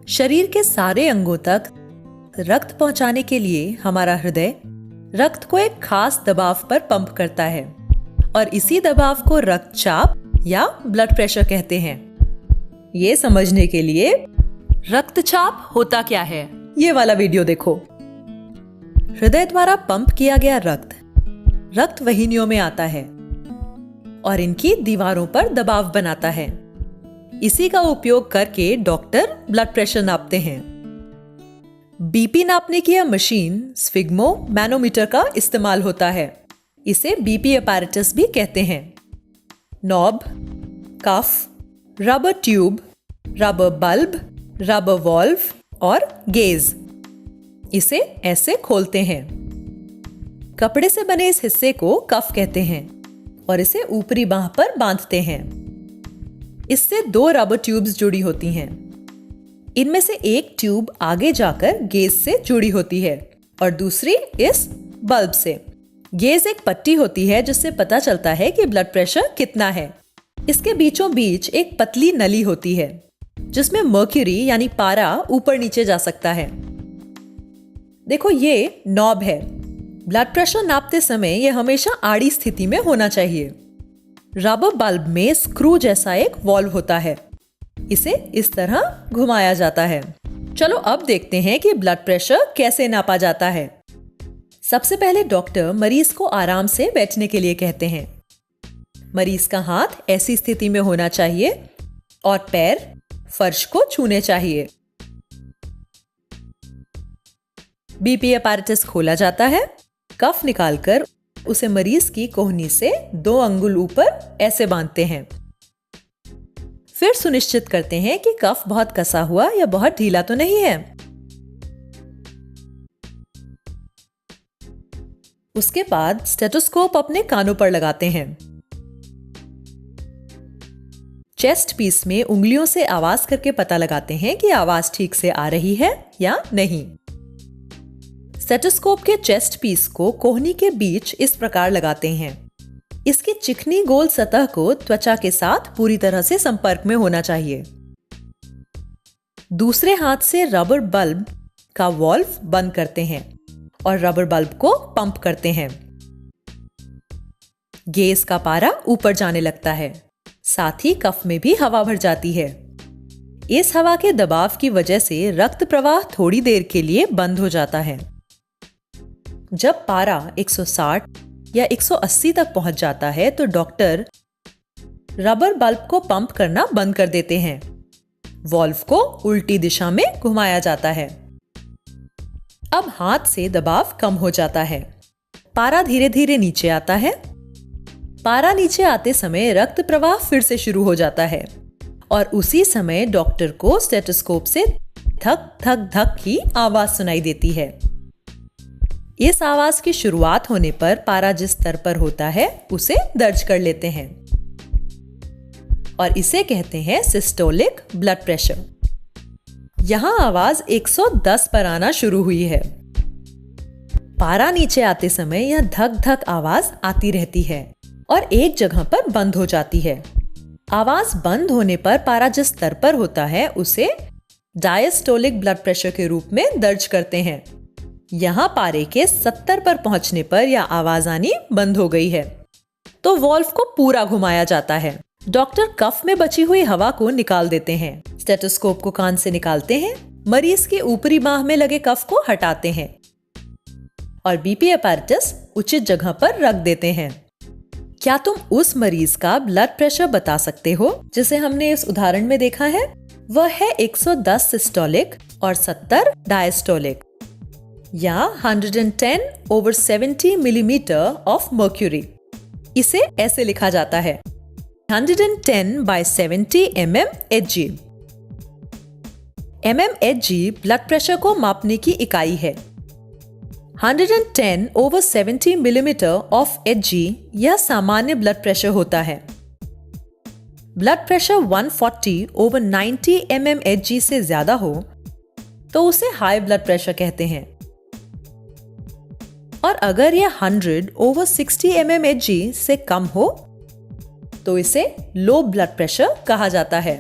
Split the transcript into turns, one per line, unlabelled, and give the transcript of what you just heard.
शरीर के सारे अंगों तक रक्त पहुंचाने के लिए हमारा हृदय रक्त को एक खास दबाव पर पंप करता है और इसी दबाव को रक्तचाप या ब्लड प्रेशर कहते हैं। ये समझने के लिए रक्तचाप होता क्या है, ये वाला वीडियो देखो। हृदय द्वारा पंप किया गया रक्त वाहिनियों में आता है और इनकी दीवारों पर दबाव बनाता है। इसी का उपयोग करके डॉक्टर ब्लड प्रेशर नापते हैं। बीपी नापने की यह मशीन स्फिग्मो मैनोमीटर का इस्तेमाल होता है। इसे बीपी अपैरेटस भी कहते हैं। Knob, cuff, rubber tube, rubber bulb, rubber valve और गेज, इसे ऐसे खोलते हैं। कपड़े से बने इस हिस्से को कफ कहते हैं और इसे ऊपरी बांह पर बांधते हैं। इससे 2 रबर ट्यूब्स जुड़ी होती हैं। इनमें से एक ट्यूब आगे जाकर गेज से जुड़ी होती है और दूसरी इस बल्ब से। गेज एक पट्टी होती है जिससे पता चलता है कि ब्लड प्रेशर कितना है। इसके बीचों बीच एक पतली नली होती है जिसमें मर्क्यूरी यानी पारा ऊपर नीचे जा सकता है। देखो, ये नॉब है। ब्लड प्रेशर नापते समय यह हमेशा आड़ी स्थिति में होना चाहिए। रबर बल्ब में स्क्रू जैसा एक वॉल्व होता है। इसे इस तरह घुमाया जाता है। चलो अब देखते हैं कि ब्लड प्रेशर कैसे नापा जाता है। सबसे पहले डॉक्टर मरीज को आराम से बैठने के लिए कहते हैं। मरीज का हाथ ऐसी स्थिति में होना चाहिए और पैर फर्श को छूने चाहिए। बीपी अपैरेटस खोला जाता है। कफ निकालकर उसे मरीज की कोहनी से 2 अंगुल ऊपर ऐसे बांधते हैं। फिर सुनिश्चित करते हैं कि कफ बहुत कसा हुआ या बहुत ढीला तो नहीं है। उसके बाद स्टेथोस्कोप अपने कानों पर लगाते हैं। चेस्ट पीस में उंगलियों से आवाज करके पता लगाते हैं कि आवाज ठीक से आ रही है या नहीं। स्टेथोस्कोप के चेस्ट पीस को कोहनी के बीच इस प्रकार लगाते हैं। इसकी चिकनी गोल सतह को त्वचा के साथ पूरी तरह से संपर्क में होना चाहिए। दूसरे हाथ से रबर बल्ब का वॉल्व बंद करते हैं और रबर बल्ब को पंप करते हैं। गेज का पारा ऊपर जाने लगता है। साथ ही कफ में भी हवा भर जाती है। इस हवा के दबाव की वजह से रक्त प्रवाह थोड़ी देर के लिए बंद हो जाता है। जब पारा 160 या 180 तक पहुंच जाता है तो डॉक्टर रबर बल्ब को पंप करना बंद कर देते हैं। वॉल्व को उल्टी दिशा में घुमाया जाता है। अब हाथ से दबाव कम हो जाता है। पारा धीरे धीरे नीचे आता है। पारा नीचे आते समय रक्त प्रवाह फिर से शुरू हो जाता है और उसी समय डॉक्टर को स्टेथोस्कोप से धक धक धक की आवाज सुनाई देती है। इस आवाज की शुरुआत होने पर पारा जिस स्तर पर होता है उसे दर्ज कर लेते हैं और इसे कहते हैं सिस्टोलिक ब्लड प्रेशर। यहां आवाज 110 पर आना शुरू हुई है। पारा नीचे आते समय यह धक धक आवाज आती रहती है और एक जगह पर बंद हो जाती है। आवाज बंद होने पर पारा जिस स्तर पर होता है उसे डायस्टोलिक ब्लड प्रेशर के रूप में दर्ज करते हैं। यहां पारे के 70 पर पहुंचने पर यह आवाज आनी बंद हो गई है तो वॉल्व को पूरा घुमाया जाता है। डॉक्टर कफ में बची हुई हवा को निकाल देते हैं। स्टेथोस्कोप को कान से निकालते हैं। मरीज के ऊपरी बांह में लगे कफ को हटाते हैं और बीपी अपैरेटस उचित जगह पर रख देते हैं। क्या तुम उस मरीज का ब्लड प्रेशर बता सकते हो जिसे हमने इस उदाहरण में देखा है? वह है 110 सिस्टोलिक और 70 डायस्टोलिक या 110/70 मिलीमीटर ऑफ मर्क्यूरी। इसे ऐसे लिखा जाता है 110/70 mmHg। mmHg ब्लड प्रेशर को मापने की इकाई है। 110/70 मिलीमीटर ऑफ Hg यह सामान्य ब्लड प्रेशर होता है। ब्लड प्रेशर 140/90 mmHg से ज्यादा हो तो उसे हाई ब्लड प्रेशर कहते हैं और अगर यह 100/60 mmHg से कम हो तो इसे लो ब्लड प्रेशर कहा जाता है।